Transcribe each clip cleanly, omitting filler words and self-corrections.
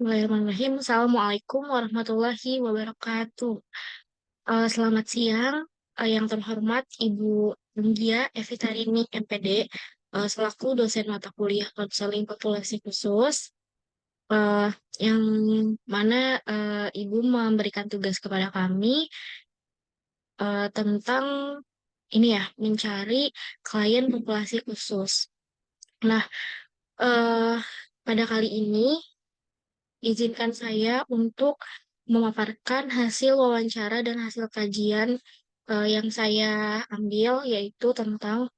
Bismillahirrahmanirrahim. Assalamualaikum warahmatullahi wabarakatuh. Selamat siang, yang terhormat Ibu Mugia Evitarini MPD, selaku dosen mata kuliah konseling populasi khusus, eh, yang mana Ibu memberikan tugas kepada kami tentang ini ya, mencari klien populasi khusus. Nah, eh, pada kali ini izinkan saya untuk memaparkan hasil wawancara dan hasil kajian yang saya ambil, yaitu tentang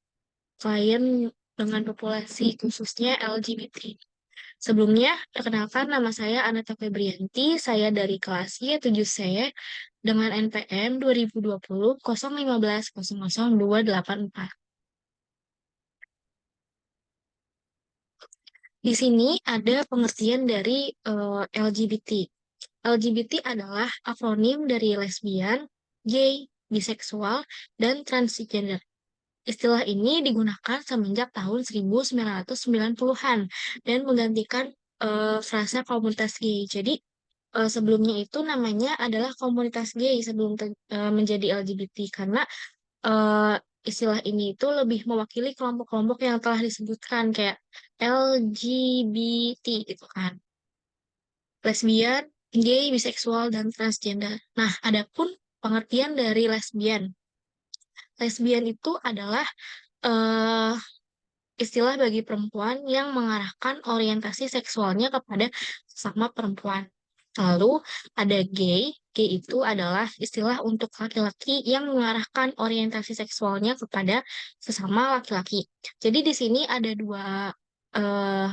klien dengan populasi khususnya LGBT. Sebelumnya, perkenalkan nama saya Aneta Febrianti, saya dari kelas Y7C dengan NPM 2020 015 00284. Di sini ada pengertian dari LGBT. LGBT adalah akronim dari lesbian, gay, biseksual, dan transgender. Istilah ini digunakan semenjak tahun 1990-an dan menggantikan frasa komunitas gay. Jadi, sebelumnya itu namanya adalah komunitas gay sebelum menjadi LGBT karena eh, istilah ini itu lebih mewakili kelompok-kelompok yang telah disebutkan kayak LGBT gitu kan. Lesbian, gay, biseksual, dan transgender. Nah, adapun pengertian dari lesbian. Lesbian itu adalah eh, istilah bagi perempuan yang mengarahkan orientasi seksualnya kepada sesama perempuan. Lalu ada gay. Gay itu adalah istilah untuk laki-laki yang mengarahkan orientasi seksualnya kepada sesama laki-laki. Jadi di sini ada dua eh,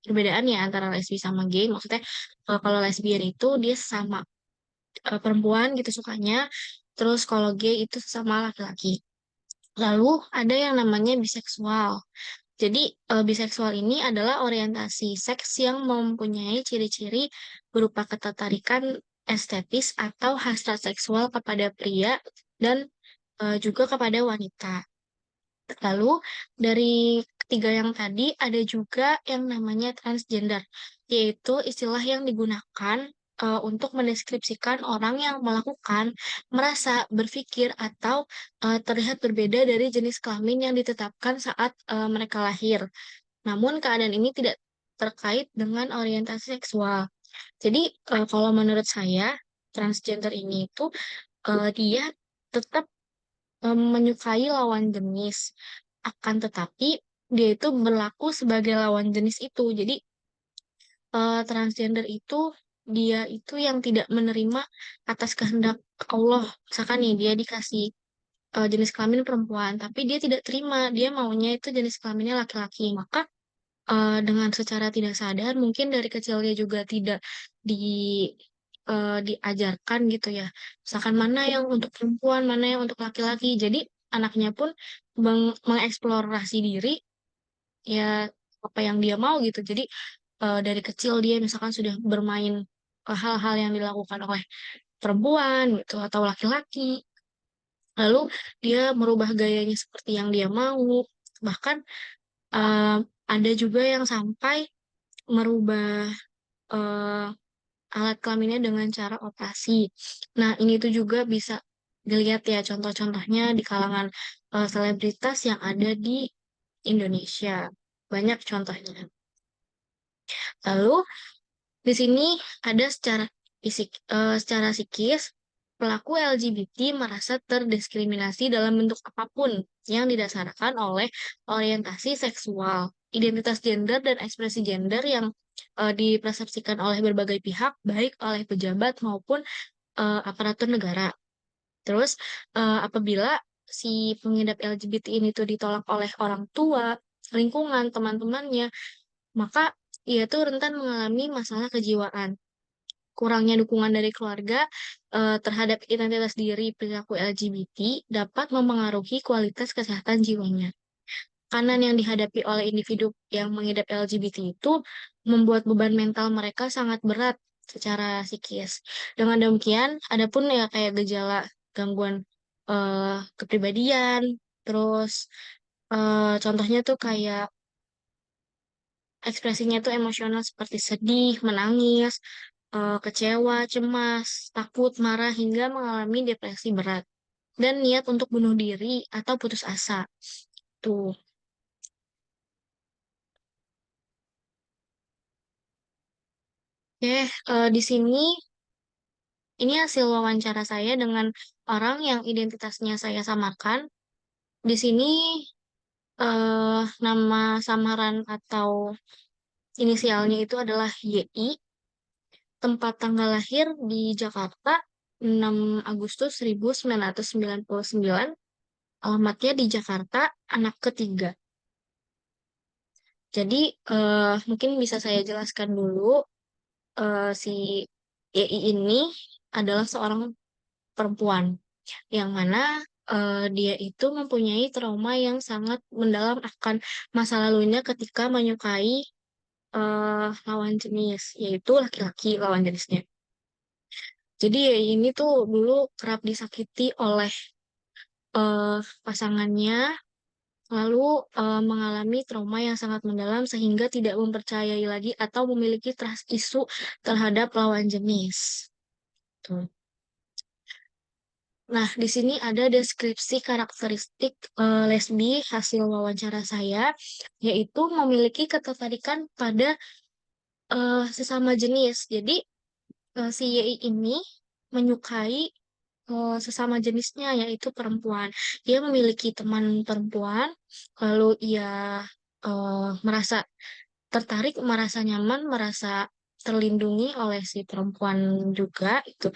perbedaan ya antara lesbi sama gay. Maksudnya kalau lesbian itu dia sama perempuan gitu sukanya. Terus kalau gay itu sama laki-laki. Lalu ada yang namanya biseksual. Jadi biseksual ini adalah orientasi seks yang mempunyai ciri-ciri berupa ketertarikan estetis atau hasrat seksual kepada pria dan juga kepada wanita. Lalu dari ketiga yang tadi ada juga yang namanya transgender, yaitu istilah yang digunakan untuk mendeskripsikan orang yang melakukan, merasa, berpikir, atau terlihat berbeda dari jenis kelamin yang ditetapkan saat mereka lahir. Namun keadaan ini tidak terkait dengan orientasi seksual. Jadi kalau menurut saya, transgender ini itu dia tetap menyukai lawan jenis. Akan tetapi, dia itu berlaku sebagai lawan jenis itu. Jadi, transgender itu, dia itu yang tidak menerima atas kehendak Allah. Misalkan nih, dia dikasih jenis kelamin perempuan, tapi dia tidak terima. Dia maunya itu jenis kelaminnya laki-laki. Maka, dengan secara tidak sadar, mungkin dari kecil dia juga tidak di diajarkan gitu ya. Misalkan mana yang untuk perempuan, mana yang untuk laki-laki. Jadi anaknya pun mengeksplorasi diri ya apa yang dia mau gitu. Jadi dari kecil dia misalkan sudah bermain hal-hal yang dilakukan oleh perempuan gitu atau laki-laki. Lalu dia merubah gayanya seperti yang dia mau. Bahkan eh, ada juga yang sampai merubah eh, alat kelaminnya dengan cara operasi. Nah, ini tuh juga bisa dilihat ya contoh-contohnya di kalangan selebritas yang ada di Indonesia. Banyak contohnya. Lalu di sini ada secara psikis pelaku LGBT merasa terdiskriminasi dalam bentuk apapun yang didasarkan oleh orientasi seksual, identitas gender dan ekspresi gender yang dipersepsikan oleh berbagai pihak, baik oleh pejabat maupun aparatur negara. Terus apabila si pengidap LGBT ini tuh ditolak oleh orang tua, lingkungan, teman-temannya, maka ia tuh rentan mengalami masalah kejiwaan. Kurangnya dukungan dari keluarga terhadap identitas diri perilaku LGBT dapat mempengaruhi kualitas kesehatan jiwanya. Tekanan yang dihadapi oleh individu yang mengidap LGBT itu membuat beban mental mereka sangat berat secara psikis. Dengan demikian, adapun ya kayak gejala gangguan kepribadian, terus contohnya tuh kayak ekspresinya tuh emosional seperti sedih, menangis, kecewa, cemas, takut, marah, hingga mengalami depresi berat. Dan niat untuk bunuh diri atau putus asa. Tuh. Oke, di sini ini hasil wawancara saya dengan orang yang identitasnya saya samakan. Di sini nama samaran atau inisialnya itu adalah YI, tempat tanggal lahir di Jakarta 6 Agustus 1999, alamatnya di Jakarta, anak ketiga. Jadi mungkin bisa saya jelaskan dulu, si YI ini adalah seorang perempuan yang mana dia itu mempunyai trauma yang sangat mendalam akan masa lalunya ketika menyukai lawan jenis, yaitu laki-laki lawan jenisnya. Jadi YI ini tuh dulu kerap disakiti oleh eh, pasangannya, lalu mengalami trauma yang sangat mendalam sehingga tidak mempercayai lagi atau memiliki trust issue terhadap lawan jenis. Tuh. Nah, di sini ada deskripsi karakteristik lesbi hasil wawancara saya, yaitu memiliki ketertarikan pada sesama jenis. Jadi, si YI ini menyukai sesama jenisnya, yaitu perempuan. Dia memiliki teman perempuan, lalu ia merasa tertarik, merasa nyaman, merasa terlindungi oleh si perempuan juga itu.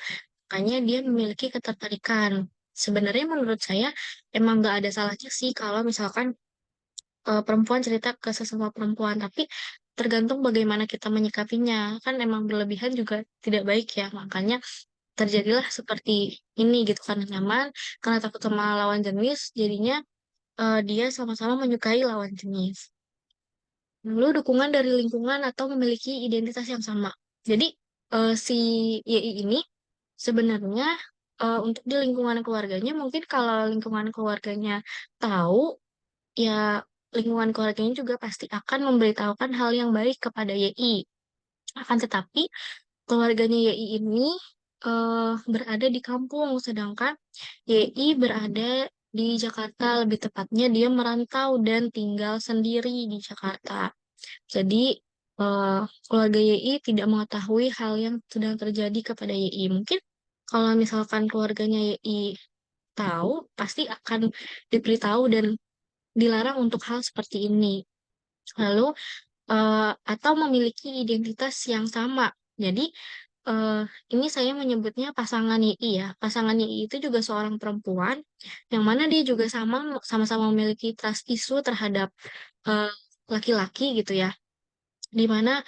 Makanya dia memiliki ketertarikan. Sebenarnya menurut saya emang nggak ada salahnya sih kalau misalkan perempuan cerita ke sesama perempuan, tapi tergantung bagaimana kita menyikapinya. Kan emang berlebihan juga tidak baik ya, makanya terjadilah seperti ini gitu karena nyaman, karena takut sama lawan jenis, jadinya dia sama-sama menyukai lawan jenis. Lalu dukungan dari lingkungan atau memiliki identitas yang sama. Jadi si YI ini sebenarnya untuk di lingkungan keluarganya mungkin kalau lingkungan keluarganya tahu ya lingkungan keluarganya juga pasti akan memberitahukan hal yang baik kepada YI. Akan tetapi keluarganya YI ini berada di kampung sedangkan YI berada di Jakarta, lebih tepatnya dia merantau dan tinggal sendiri di Jakarta. Jadi, eh, keluarga YI tidak mengetahui hal yang sedang terjadi kepada YI. Mungkin kalau misalkan keluarganya YI tahu, pasti akan diberitahu dan dilarang untuk hal seperti ini. Lalu, atau memiliki identitas yang sama. Jadi, eh, ini saya menyebutnya pasangan YI ya. Pasangan YI itu juga seorang perempuan, yang mana dia juga sama-sama memiliki trust issue terhadap eh, laki-laki gitu ya di mana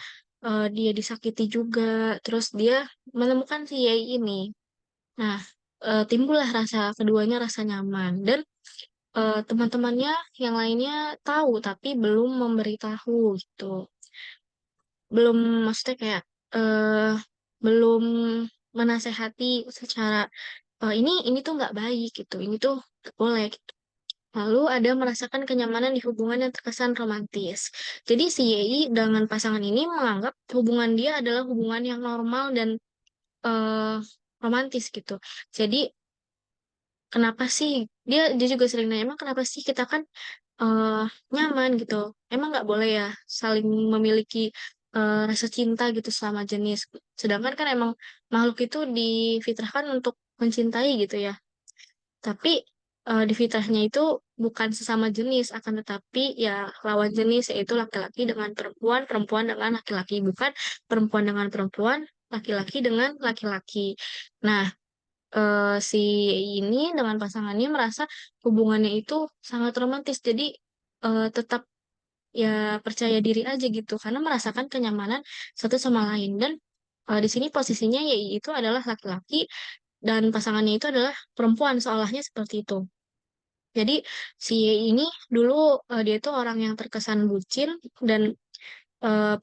dia disakiti juga, terus dia menemukan si Yai ini. Nah, timbullah rasa keduanya rasa nyaman dan teman-temannya yang lainnya tahu tapi belum memberitahu gitu. Belum maksudnya kayak eh belum menasehati secara ini tuh nggak baik gitu, ini tuh nggak boleh gitu. Lalu ada merasakan kenyamanan di hubungan yang terkesan romantis. Jadi si Yei dengan pasangan ini menganggap hubungan dia adalah hubungan yang normal dan eh, romantis gitu. Jadi kenapa sih dia juga sering nanya, emang kenapa sih kita kan eh, nyaman gitu? Emang nggak boleh ya saling memiliki rasa cinta gitu sama jenis. Sedangkan kan emang makhluk itu difitrahkan untuk mencintai gitu ya. Tapi di fitrahnya itu bukan sesama jenis, akan tetapi ya lawan jenis yaitu laki-laki dengan perempuan, perempuan dengan laki-laki, bukan perempuan dengan perempuan, laki-laki dengan laki-laki. Nah, si ini dengan pasangannya merasa hubungannya itu sangat romantis, jadi tetap ya percaya diri aja gitu, karena merasakan kenyamanan satu sama lain dan di sini posisinya yaitu adalah laki-laki dan pasangannya itu adalah perempuan, seolahnya seperti itu. Jadi si Y ini dulu dia itu orang yang terkesan bucin dan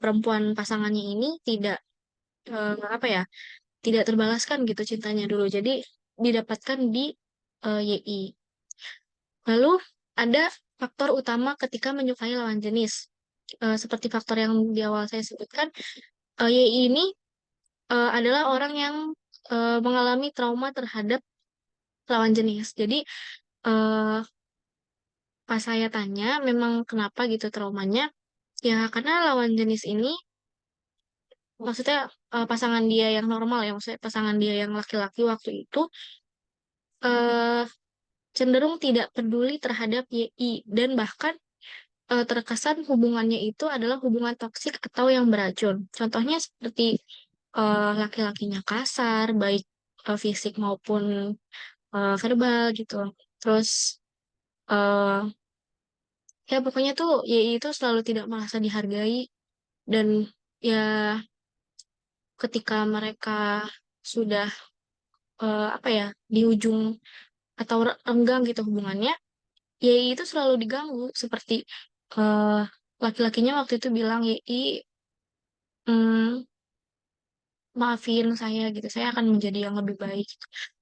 perempuan pasangannya ini tidak apa ya, tidak terbalaskan gitu cintanya dulu. Jadi didapatkan di YI. Lalu ada faktor utama ketika menyukai lawan jenis. seperti faktor yang di awal saya sebutkan, YI ini adalah orang yang mengalami trauma terhadap lawan jenis. Jadi eh, pas saya tanya memang kenapa gitu traumanya, ya karena lawan jenis ini maksudnya pasangan dia yang normal ya, maksudnya pasangan dia yang laki-laki waktu itu eh, cenderung tidak peduli terhadap YI dan bahkan terkesan hubungannya itu adalah hubungan toksik atau yang beracun. Contohnya seperti laki-lakinya kasar, baik fisik maupun verbal gitu. Terus eh ya pokoknya tuh YI itu selalu tidak merasa dihargai dan ya ketika mereka sudah apa ya di ujung atau renggang gitu hubungannya, YI itu selalu diganggu seperti eh laki-lakinya waktu itu bilang YI, "Hmm, maafin saya gitu, saya akan menjadi yang lebih baik."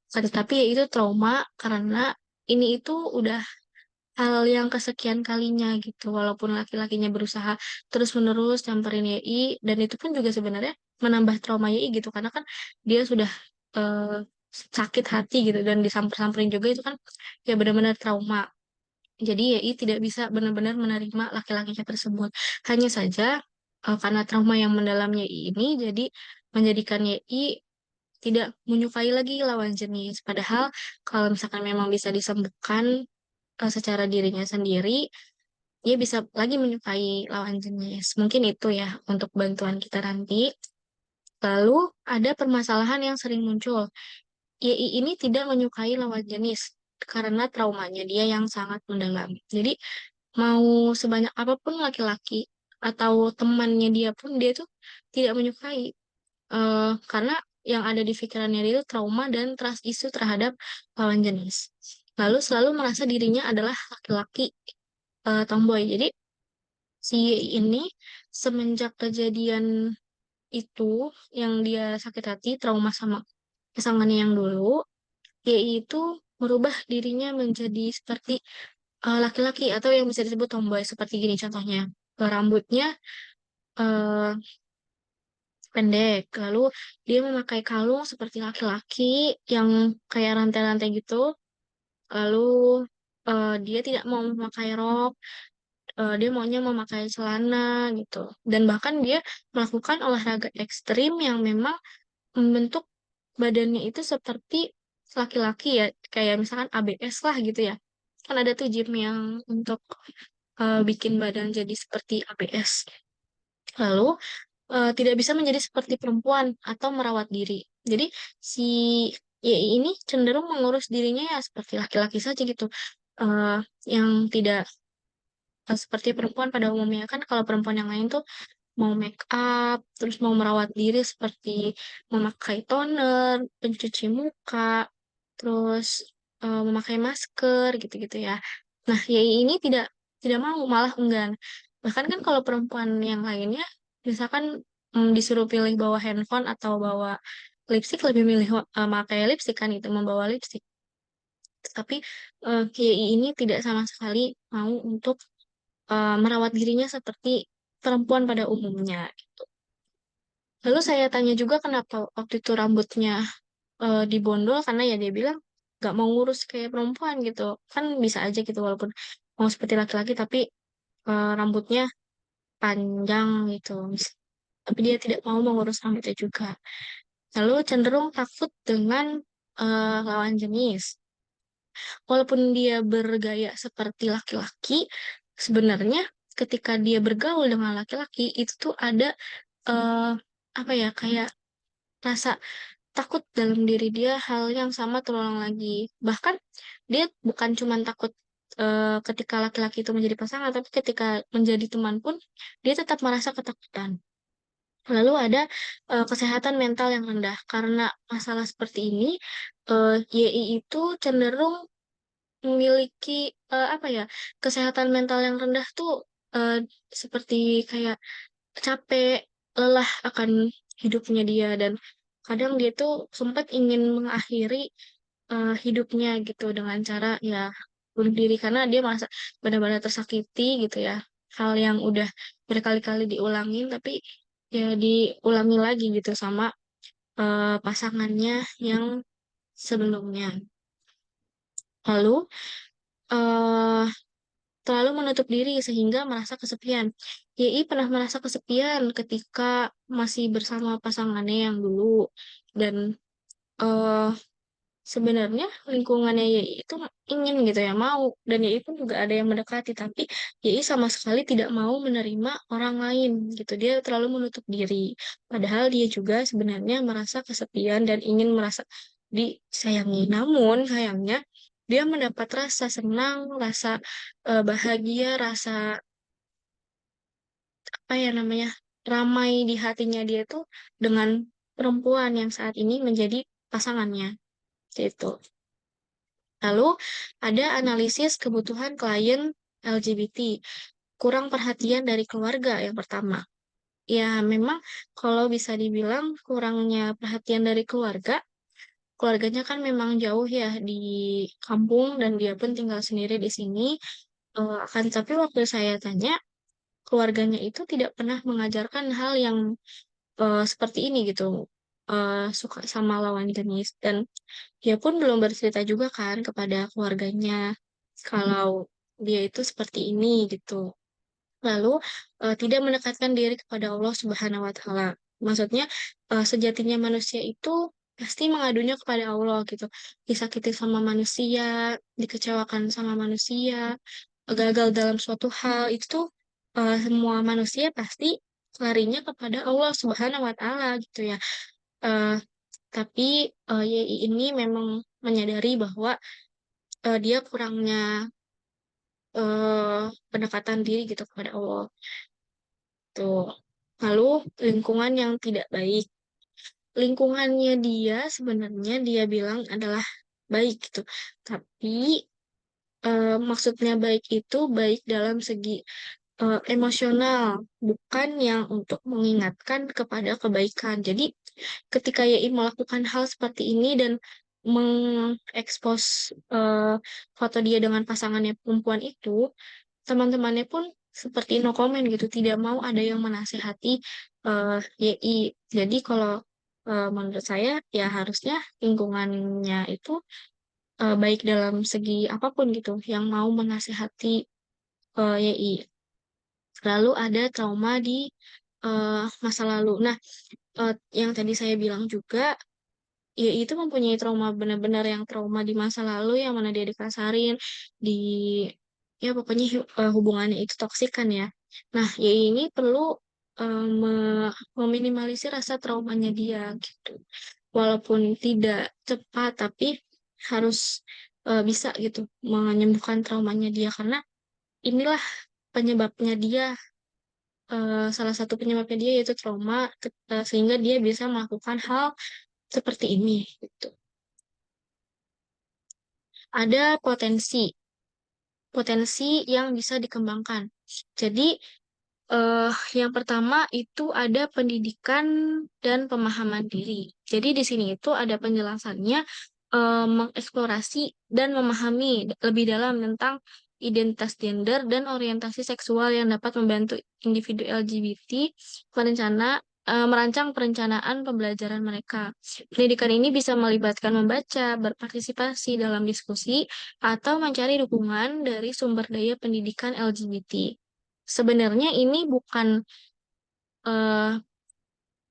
Tapi ya itu trauma karena ini itu udah hal yang kesekian kalinya gitu, walaupun laki-lakinya berusaha terus-menerus nyamperin YI, dan itu pun juga sebenarnya menambah trauma YI gitu, karena kan dia sudah eh, sakit hati gitu, dan disamper-samperin juga itu kan ya benar-benar trauma. Jadi YI tidak bisa benar-benar menerima laki-lakinya tersebut. Hanya saja karena trauma yang mendalam YI ini, jadi menjadikan YI tidak menyukai lagi lawan jenis. Padahal kalau misalkan memang bisa disembuhkan secara dirinya sendiri, dia bisa lagi menyukai lawan jenis. Mungkin itu ya untuk bantuan kita nanti. Lalu ada permasalahan yang sering muncul. YI ini tidak menyukai lawan jenis karena traumanya dia yang sangat mendalam. Jadi mau sebanyak apapun laki-laki atau temannya dia pun dia tuh tidak menyukai. Karena yang ada di pikirannya dia itu trauma dan trust issue terhadap lawan jenis. Lalu selalu merasa dirinya adalah laki-laki tomboy. Jadi si Y ini semenjak kejadian itu yang dia sakit hati, trauma sama pasangannya yang dulu, Y itu merubah dirinya menjadi seperti laki-laki atau yang bisa disebut tomboy seperti gini contohnya. Rambutnya eh, pendek, lalu dia memakai kalung seperti laki-laki yang kayak rantai-rantai gitu. Lalu dia tidak mau memakai rok, dia maunya memakai celana gitu. Dan bahkan dia melakukan olahraga ekstrim yang memang membentuk badannya itu seperti laki-laki ya, kayak misalkan ABS lah gitu ya. Kan ada tuh gym yang untuk bikin badan jadi seperti ABS. Lalu tidak bisa menjadi seperti perempuan atau merawat diri. Jadi si YI ini cenderung mengurus dirinya ya seperti laki-laki saja gitu. Eh, yang tidak seperti perempuan pada umumnya kan, kalau perempuan yang lain tuh mau make up, terus mau merawat diri seperti memakai toner, pencuci muka, terus memakai masker gitu-gitu ya. Nah, YI ini tidak mau, malah enggan. Bahkan kan kalau perempuan yang lainnya, misalkan disuruh pilih bawa handphone atau bawa lipstick, lebih milih pakai lipstick kan itu, membawa lipstick. Tapi YI ini tidak sama sekali mau untuk merawat dirinya seperti perempuan pada umumnya. Lalu saya tanya juga kenapa waktu itu rambutnya dibondol, karena ya dia bilang gak mau ngurus kayak perempuan gitu. Kan bisa aja gitu walaupun mau seperti laki-laki tapi rambutnya panjang gitu. Tapi dia tidak mau mengurus rambutnya juga. Lalu cenderung takut dengan lawan jenis. Walaupun dia bergaya seperti laki-laki, sebenarnya ketika dia bergaul dengan laki-laki itu tuh ada eh, apa ya, kayak rasa takut dalam diri dia hal yang sama terulang lagi. Bahkan dia bukan cuma takut ketika laki-laki itu menjadi pasangan, tapi ketika menjadi teman pun dia tetap merasa ketakutan. Lalu ada kesehatan mental yang rendah. Karena masalah seperti ini, YI itu cenderung memiliki apa ya, kesehatan mental yang rendah tuh eh, seperti kayak capek, lelah akan hidupnya dia, dan kadang dia tuh sempat ingin mengakhiri hidupnya gitu dengan cara ya bunuh diri karena dia merasa benar-benar tersakiti gitu ya. hal yang udah berkali-kali diulangin tapi ya diulangi lagi gitu sama pasangannya yang sebelumnya. Lalu eh terlalu menutup diri sehingga merasa kesepian. YI pernah merasa kesepian ketika masih bersama pasangannya yang dulu dan eh sebenarnya lingkungannya YI itu ingin gitu ya, mau. Dan YI pun juga ada yang mendekati, tapi YI sama sekali tidak mau menerima orang lain gitu. Dia terlalu menutup diri. Padahal dia juga sebenarnya merasa kesepian dan ingin merasa disayangi. Namun sayangnya dia mendapat rasa senang, rasa bahagia, rasa apa ya namanya, ramai di hatinya dia tuh dengan perempuan yang saat ini menjadi pasangannya. Gitu. Lalu ada analisis kebutuhan klien LGBT, kurang perhatian dari keluarga yang pertama. Ya memang kalau bisa dibilang kurangnya perhatian dari keluarga, keluarganya kan memang jauh ya di kampung dan dia pun tinggal sendiri di sini. Akan tapi waktu saya tanya, keluarganya itu tidak pernah mengajarkan hal yang seperti ini gitu. Suka sama lawan jenis dan dia pun belum bercerita juga kan kepada keluarganya kalau dia itu seperti ini gitu. Lalu tidak mendekatkan diri kepada Allah Subhanahu wa taala. Maksudnya sejatinya manusia itu pasti mengadunya kepada Allah gitu. Disakiti sama manusia, dikecewakan sama manusia, gagal dalam suatu hal itu tuh semua manusia pasti larinya kepada Allah Subhanahu wa taala gitu ya. Eh, tapi YI ini memang menyadari bahwa dia kurangnya pendekatan diri gitu kepada Allah. Tuh. Lalu lingkungan yang tidak baik. Lingkungannya dia sebenarnya dia bilang adalah baik gitu. Tapi maksudnya baik itu baik dalam segi emosional, bukan yang untuk mengingatkan kepada kebaikan. Jadi, ketika YI melakukan hal seperti ini dan mengekspos foto dia dengan pasangannya perempuan itu, teman-temannya pun seperti no comment gitu, tidak mau ada yang menasehati YI. Jadi, kalau menurut saya, ya harusnya lingkungannya itu baik dalam segi apapun gitu, yang mau menasehati YI. Lalu ada trauma di masa lalu. Nah, yang tadi saya bilang juga, ya itu mempunyai trauma benar-benar yang trauma di masa lalu yang mana dia dikasarin, di ya pokoknya hubungannya itu toksik kan ya. Nah, ya ini perlu meminimalisir rasa traumanya dia gitu. Walaupun tidak cepat, tapi harus bisa gitu menyembuhkan traumanya dia karena inilah penyebabnya dia, salah satu penyebabnya dia yaitu trauma sehingga dia bisa melakukan hal seperti ini gitu. Ada potensi yang bisa dikembangkan. Jadi yang pertama itu ada pendidikan dan pemahaman diri. Jadi di sini itu ada penjelasannya mengeksplorasi dan memahami lebih dalam tentang identitas gender dan orientasi seksual yang dapat membantu individu LGBT merancang perencanaan pembelajaran mereka. Pendidikan ini bisa melibatkan membaca, berpartisipasi dalam diskusi, atau mencari dukungan dari sumber daya pendidikan LGBT. Sebenarnya ini bukan eh,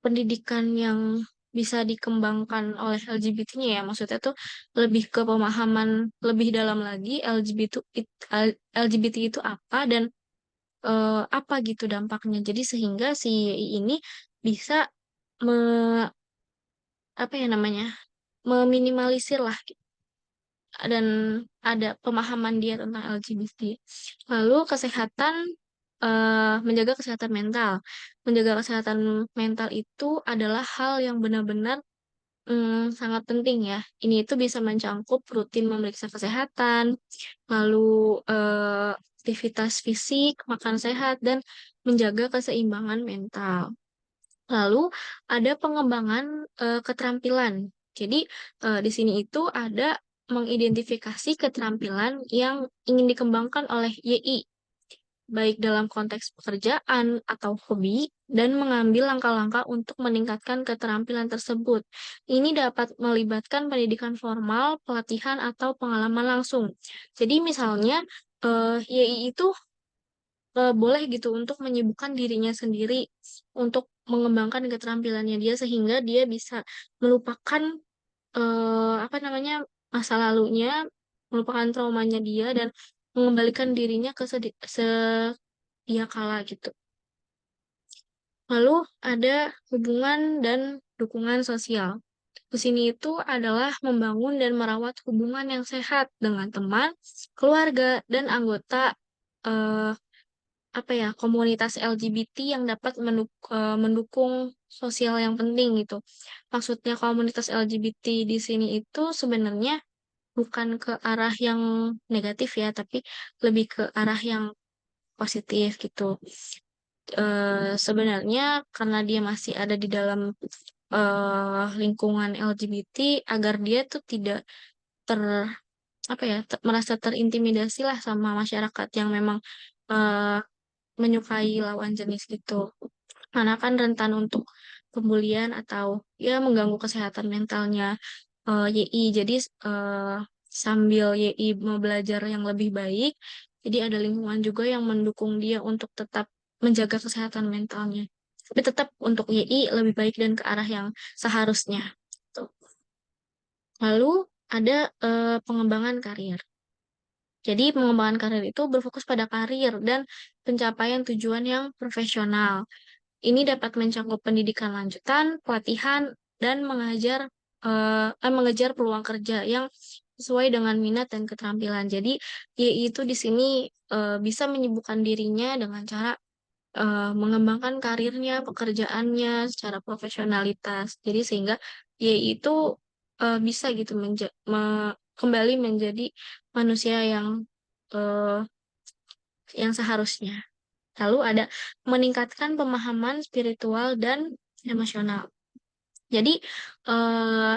pendidikan yang bisa dikembangkan oleh LGBT-nya ya. Maksudnya tuh lebih ke pemahaman lebih dalam lagi LGBT itu apa dan apa gitu dampaknya. Jadi sehingga si YI ini bisa me, apa ya namanya, meminimalisir lah dan ada pemahaman dia tentang LGBT. Lalu kesehatan, menjaga kesehatan mental. Menjaga kesehatan mental itu adalah hal yang benar-benar sangat penting ya. Ini itu bisa mencangkup rutin memeriksa kesehatan, lalu aktivitas fisik, makan sehat, dan menjaga keseimbangan mental. Lalu ada pengembangan keterampilan. Jadi di sini itu ada mengidentifikasi keterampilan yang ingin dikembangkan oleh YI. baik dalam konteks pekerjaan atau hobi, dan mengambil langkah-langkah untuk meningkatkan keterampilan tersebut. Ini dapat melibatkan pendidikan formal, pelatihan, atau pengalaman langsung. Jadi misalnya, YI itu boleh gitu untuk menyibukkan dirinya sendiri untuk mengembangkan keterampilannya dia sehingga dia bisa melupakan apa namanya masa lalunya, melupakan traumanya dia dan mengembalikan dirinya ke sedia kala gitu. Lalu ada hubungan dan dukungan sosial. Di sini itu adalah membangun dan merawat hubungan yang sehat dengan teman, keluarga, dan anggota eh, apa ya komunitas LGBT yang dapat mendukung sosial yang penting gitu. Maksudnya komunitas LGBT di sini itu sebenarnya bukan ke arah yang negatif ya, tapi lebih ke arah yang positif gitu. Sebenarnya karena dia masih ada di dalam lingkungan LGBT agar dia tuh tidak ter apa ya merasa terintimidasi lah sama masyarakat yang memang eh, menyukai lawan jenis gitu. Karena kan rentan untuk pembulian atau ya mengganggu kesehatan mentalnya YI. Jadi eh, sambil YI mau belajar yang lebih baik, jadi ada lingkungan juga yang mendukung dia untuk tetap menjaga kesehatan mentalnya. Tapi tetap untuk YI lebih baik dan ke arah yang seharusnya. Tuh. Lalu ada pengembangan karir. Jadi pengembangan karir itu berfokus pada karir dan pencapaian tujuan yang profesional. Ini dapat mencakup pendidikan lanjutan, pelatihan, dan mengejar peluang kerja yang sesuai dengan minat dan keterampilan. Jadi, YI itu di sini bisa menyibukkan dirinya dengan cara mengembangkan karirnya, pekerjaannya secara profesionalitas. Jadi sehingga YI itu bisa gitu kembali menjadi manusia eh, yang seharusnya. Lalu ada meningkatkan pemahaman spiritual dan emosional. Jadi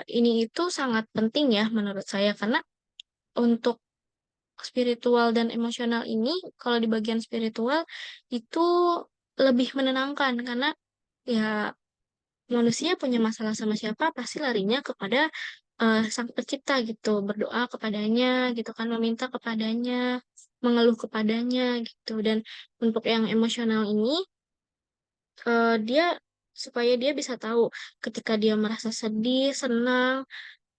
ini itu sangat penting ya menurut saya karena untuk spiritual dan emosional ini kalau di bagian spiritual itu lebih menenangkan karena ya manusia punya masalah sama siapa pasti larinya kepada Sang Pencipta gitu, berdoa kepadanya gitu kan, meminta kepadanya, mengeluh kepadanya gitu. Dan untuk yang emosional ini dia supaya dia bisa tahu ketika dia merasa sedih, senang,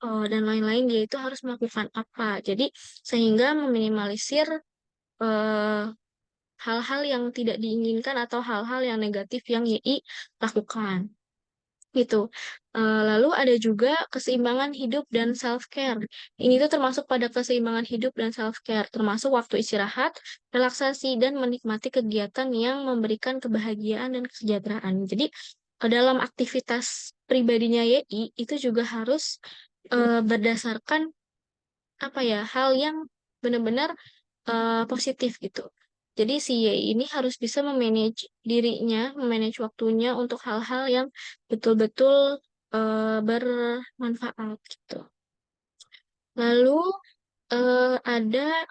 dan lain-lain dia itu harus melakukan apa. Jadi sehingga meminimalisir eh, hal-hal yang tidak diinginkan atau hal-hal yang negatif yang YI lakukan. Gitu. Lalu ada juga keseimbangan hidup dan self-care. Ini tuh termasuk pada keseimbangan hidup dan self-care, termasuk waktu istirahat, relaksasi, dan menikmati kegiatan yang memberikan kebahagiaan dan kesejahteraan. Jadi, dalam aktivitas pribadinya YI, itu juga harus berdasarkan apa ya, hal yang benar-benar positif gitu. Jadi si Y ini harus bisa memanage dirinya, memanage waktunya untuk hal-hal yang betul-betul bermanfaat gitu. Lalu ada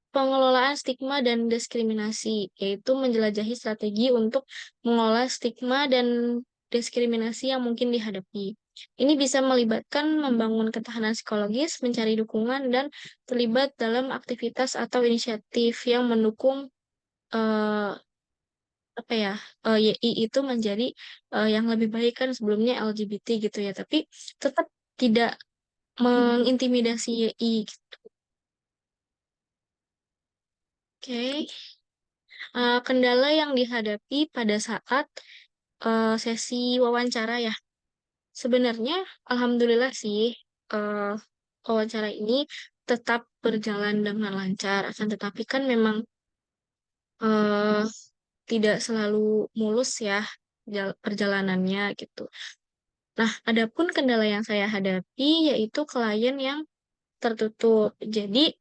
pengelolaan stigma dan diskriminasi, yaitu menjelajahi strategi untuk mengelola stigma dan diskriminasi yang mungkin dihadapi. Ini bisa melibatkan membangun ketahanan psikologis, mencari dukungan, dan terlibat dalam aktivitas atau inisiatif yang mendukung eh, apa ya YI itu menjadi yang lebih baik kan sebelumnya LGBT gitu ya, tapi tetap tidak mengintimidasi YI. Oke. Kendala yang dihadapi pada saat sesi wawancara ya. Sebenarnya, alhamdulillah sih, eh, wawancara ini tetap berjalan dengan lancar. Akan tetapi kan memang eh, tidak selalu mulus ya perjalanannya gitu. Nah, adapun kendala yang saya hadapi yaitu klien yang tertutup. Jadi,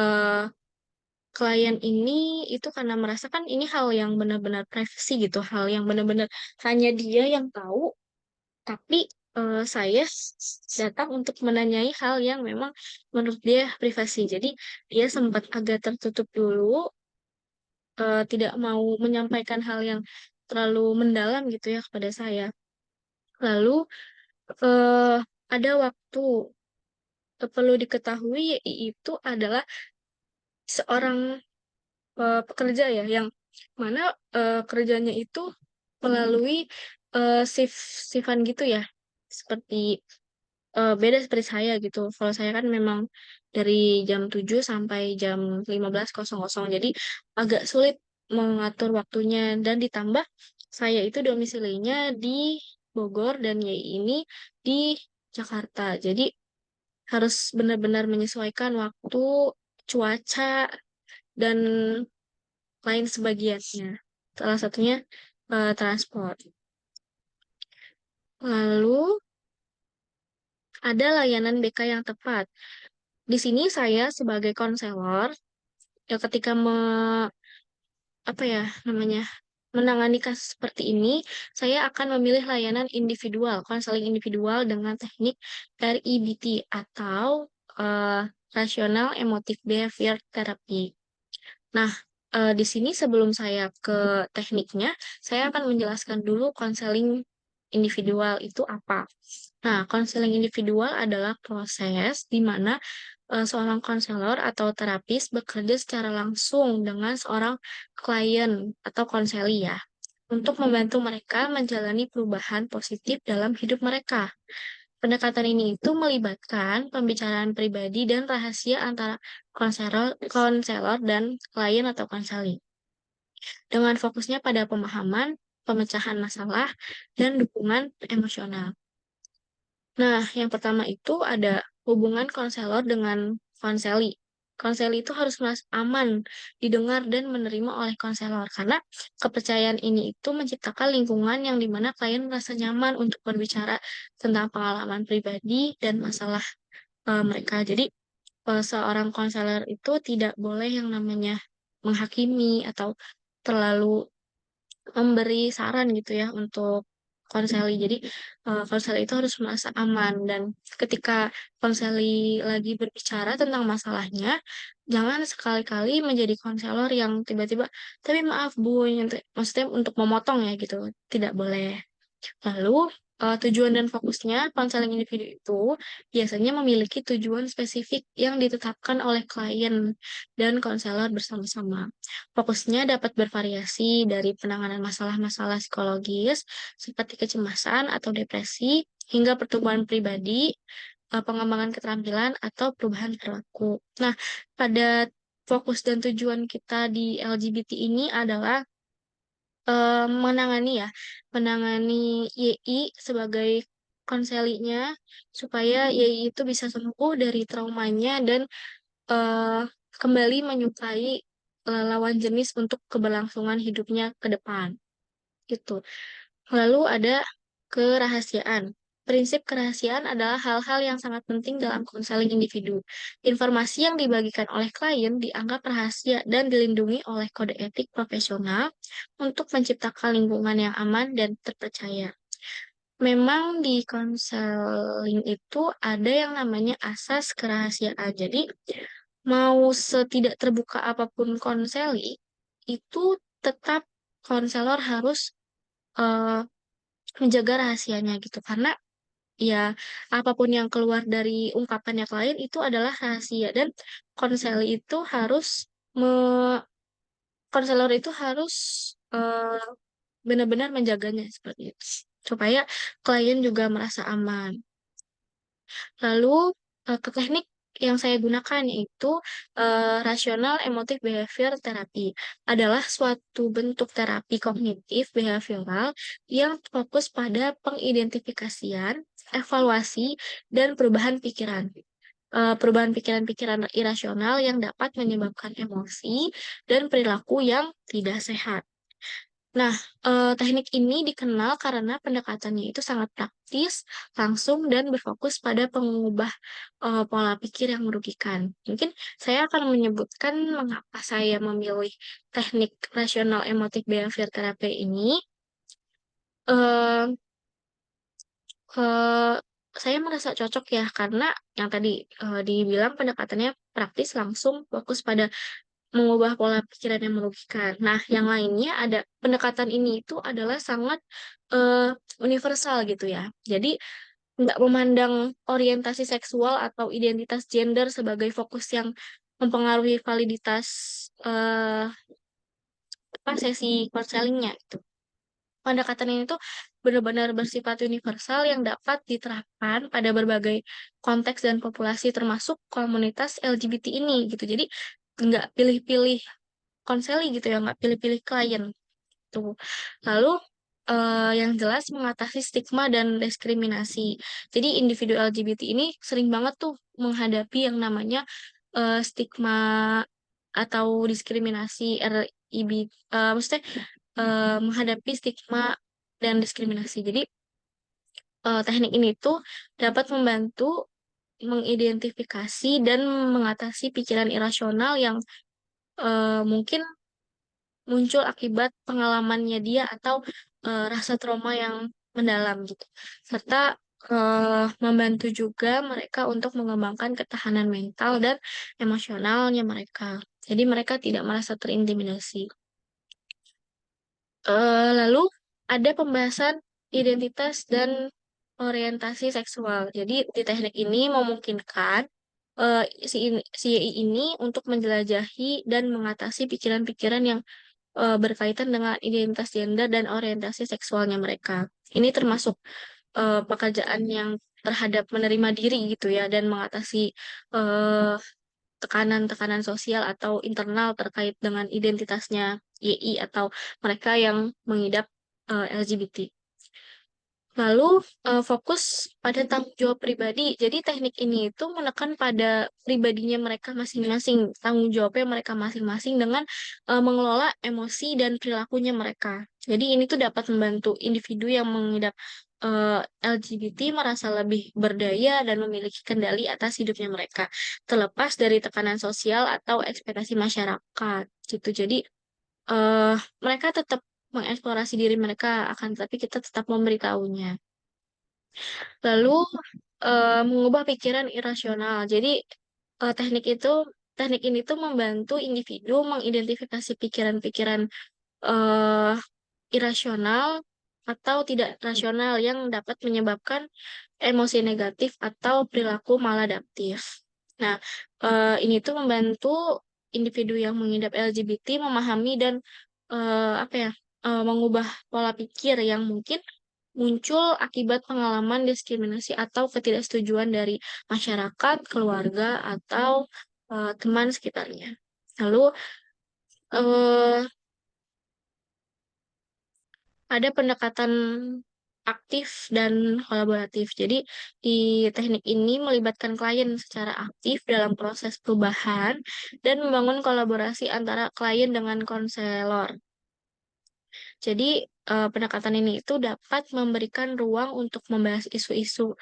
eh, klien ini itu karena merasakan ini hal yang benar-benar privasi gitu, hal yang benar-benar hanya dia yang tahu, tapi saya datang untuk menanyai hal yang memang menurut dia privasi. Jadi dia sempat agak tertutup dulu, tidak mau menyampaikan hal yang terlalu mendalam gitu ya kepada saya. Lalu eh, ada waktu, perlu diketahui yaitu adalah seorang pekerja ya yang mana kerjanya itu melalui shift-shiftan gitu ya. Seperti beda seperti saya gitu. Kalau saya kan memang dari jam 7 sampai jam 15.00. Jadi agak sulit mengatur waktunya dan ditambah saya itu domisilinya di Bogor dan YI ini di Jakarta. Jadi harus benar-benar menyesuaikan waktu, cuaca, dan lain sebagiannya. Salah satunya transport. Lalu ada layanan BK yang tepat. Di sini saya sebagai konselor, ya ketika apa ya namanya menangani kasus seperti ini, saya akan memilih layanan individual, konseling individual dengan teknik REBT atau Rational Emotive Behavior Therapy. Nah, di sini sebelum saya ke tekniknya, saya akan menjelaskan dulu konseling individual itu apa. Nah, konseling individual adalah proses di mana seorang konselor atau terapis bekerja secara langsung dengan seorang klien atau konseli ya, untuk membantu mereka menjalani perubahan positif dalam hidup mereka. Pendekatan ini itu melibatkan pembicaraan pribadi dan rahasia antara konselor dan klien atau konseli, dengan fokusnya pada pemahaman, pemecahan masalah, dan dukungan emosional. Nah, yang pertama itu ada hubungan konselor dengan konseli. Konseli itu harus merasa aman, didengar, dan menerima oleh konselor. Karena kepercayaan ini itu menciptakan lingkungan yang dimana klien merasa nyaman untuk berbicara tentang pengalaman pribadi dan masalah mereka. Jadi, seorang konselor itu tidak boleh yang namanya menghakimi atau terlalu memberi saran gitu ya untuk konseli. Jadi konseli itu harus merasa aman dan ketika konseli lagi berbicara tentang masalahnya, jangan sekali-kali menjadi konselor yang tiba-tiba, tapi maaf Bu, maksudnya untuk memotong ya gitu, tidak boleh. Lalu, tujuan dan fokusnya konseling individu itu biasanya memiliki tujuan spesifik yang ditetapkan oleh klien dan konselor bersama-sama. Fokusnya dapat bervariasi dari penanganan masalah-masalah psikologis seperti kecemasan atau depresi hingga pertumbuhan pribadi, pengembangan keterampilan atau perubahan perilaku. Nah, pada fokus dan tujuan kita di LGBT ini adalah menangani ya, menangani YI sebagai konselinya supaya YI itu bisa sembuh dari traumanya dan eh, kembali menyukai lawan jenis untuk keberlangsungan hidupnya ke depan. Gitu. Lalu ada kerahasiaan. Prinsip kerahasiaan adalah hal-hal yang sangat penting dalam konseling individu. Informasi yang dibagikan oleh klien dianggap rahasia dan dilindungi oleh kode etik profesional untuk menciptakan lingkungan yang aman dan terpercaya. Memang di konseling itu ada yang namanya asas kerahasiaan. Jadi, mau setidak terbuka apapun konseli, itu tetap konselor harus eh, menjaga rahasianya gitu. Karena ya apapun yang keluar dari ungkapannya klien itu adalah rahasia dan konselor itu harus me konselor itu harus eh, benar-benar menjaganya seperti itu supaya klien juga merasa aman. Lalu ke teknik yang saya gunakan yaitu rasional emotif behavior therapy adalah suatu bentuk terapi kognitif behavioral yang fokus pada pengidentifikasian, evaluasi, dan perubahan pikiran. Perubahan pikiran-pikiran irasional yang dapat menyebabkan emosi dan perilaku yang tidak sehat. Nah, teknik ini dikenal karena pendekatannya itu sangat praktis, langsung, dan berfokus pada pengubah pola pikir yang merugikan. Mungkin saya akan menyebutkan mengapa saya memilih teknik rasional emotif behavior therapy ini. Eh, eh, saya merasa cocok ya karena yang tadi dibilang pendekatannya praktis langsung fokus pada mengubah pola pikiran yang merugikan. Nah, yang lainnya ada pendekatan ini itu adalah sangat eh, universal gitu ya. Jadi nggak memandang orientasi seksual atau identitas gender sebagai fokus yang mempengaruhi validitas eh, apa sesi konselingnya gitu. Pendekatan ini tuh benar-benar bersifat universal yang dapat diterapkan pada berbagai konteks dan populasi termasuk komunitas LGBT ini gitu. Jadi nggak pilih-pilih konseling gitu ya, nggak pilih-pilih klien tuh. Lalu yang jelas mengatasi stigma dan diskriminasi. Jadi individu LGBT ini sering banget tuh menghadapi yang namanya stigma atau diskriminasi RIB, maksudnya menghadapi stigma dan diskriminasi. Jadi teknik ini tuh dapat membantu mengidentifikasi dan mengatasi pikiran irasional yang mungkin muncul akibat pengalamannya dia atau rasa trauma yang mendalam gitu. Serta membantu juga mereka untuk mengembangkan ketahanan mental dan emosionalnya mereka. Jadi mereka tidak merasa terintimidasi. Lalu ada pembahasan identitas dan orientasi seksual. Jadi di teknik ini memungkinkan si YI ini untuk menjelajahi dan mengatasi pikiran-pikiran yang berkaitan dengan identitas gender dan orientasi seksualnya mereka. Ini termasuk pekerjaan yang terhadap menerima diri gitu ya dan mengatasi eh, tekanan-tekanan sosial atau internal terkait dengan identitasnya YI atau mereka yang mengidap LGBT. Lalu fokus pada tanggung jawab pribadi. Jadi teknik ini itu menekan pada pribadinya mereka masing-masing, tanggung jawabnya mereka masing-masing dengan mengelola emosi dan perilakunya mereka. Jadi ini tuh dapat membantu individu yang mengidap LGBT merasa lebih berdaya dan memiliki kendali atas hidupnya mereka, terlepas dari tekanan sosial atau ekspektasi masyarakat. Gitu. Jadi eh mereka tetap mengeksplorasi diri mereka, akan tetapi kita tetap memberitahunya. Lalu mengubah pikiran irasional. Jadi teknik itu teknik ini tuh membantu individu mengidentifikasi pikiran-pikiran eh, irasional atau tidak rasional yang dapat menyebabkan emosi negatif atau perilaku maladaptif. Nah, ini tuh membantu individu yang mengidap LGBT memahami dan apa ya, mengubah pola pikir yang mungkin muncul akibat pengalaman diskriminasi atau ketidaksetujuan dari masyarakat, keluarga, atau teman sekitarnya. Lalu eh, ada pendekatan aktif dan kolaboratif. Jadi di teknik ini melibatkan klien secara aktif dalam proses perubahan dan membangun kolaborasi antara klien dengan konselor. Jadi pendekatan ini itu dapat memberikan ruang untuk membahas isu-isu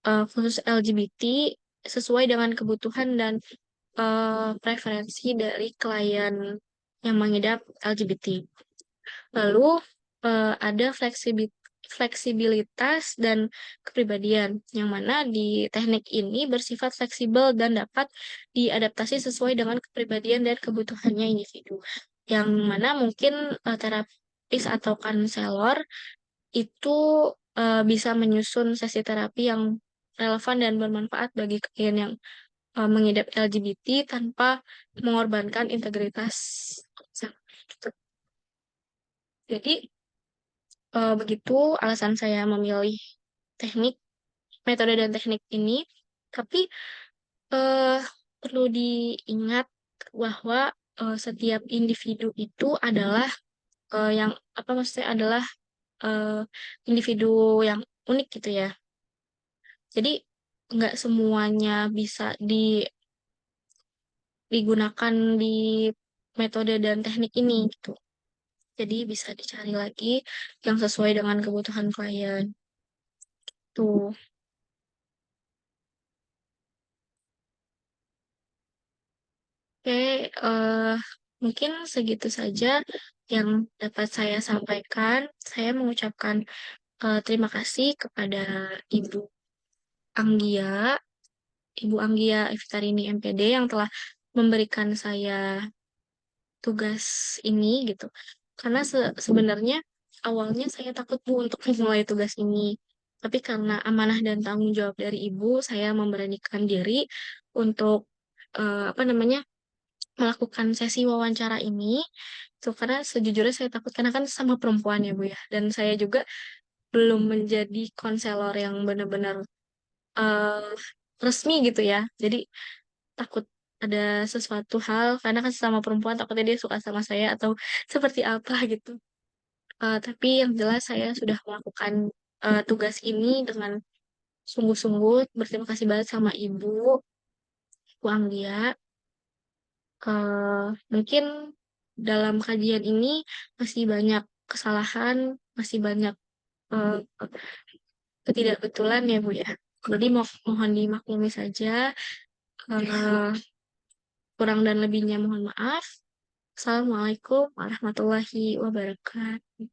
khusus LGBT sesuai dengan kebutuhan dan preferensi dari klien yang mengidap LGBT. Lalu ada fleksibilitas dan kepribadian, yang mana di teknik ini bersifat fleksibel dan dapat diadaptasi sesuai dengan kepribadian dan kebutuhannya individu. Yang mana mungkin terapis atau konselor itu bisa menyusun sesi terapi yang relevan dan bermanfaat bagi klien yang mengidap LGBT tanpa mengorbankan integritas. Gitu. Jadi begitu alasan saya memilih teknik, metode dan teknik ini. Tapi eh, perlu diingat bahwa setiap individu itu adalah yang apa maksudnya adalah eh, individu yang unik gitu ya. Jadi nggak semuanya bisa digunakan di metode dan teknik ini gitu. Jadi bisa dicari lagi yang sesuai dengan kebutuhan klien. Tuh. Oke, mungkin segitu saja yang dapat saya sampaikan. Saya mengucapkan Terima kasih kepada Ibu Anggia, Ibu Anggia Iftarini MPD yang telah memberikan saya tugas ini gitu. Karena sebenarnya awalnya saya takut Bu untuk memulai tugas ini. Tapi karena amanah dan tanggung jawab dari Ibu, saya memberanikan diri untuk apa namanya melakukan sesi wawancara ini. Tuh, karena sejujurnya saya takut karena kan sama perempuan ya Bu ya. Dan saya juga belum menjadi konselor yang benar-benar eh, resmi gitu ya. Jadi takut ada sesuatu hal karena kan sesama perempuan takutnya dia suka sama saya atau seperti apa gitu. Tapi yang jelas saya sudah melakukan tugas ini dengan sungguh-sungguh. Berterima kasih banget sama Bu Anggia. Mungkin dalam kajian ini masih banyak kesalahan, masih banyak eh, ketidakbetulan ya Bu ya. Jadi mohon dimaklumi saja. Eh, Kurang dan lebihnya mohon maaf. Assalamualaikum warahmatullahi wabarakatuh.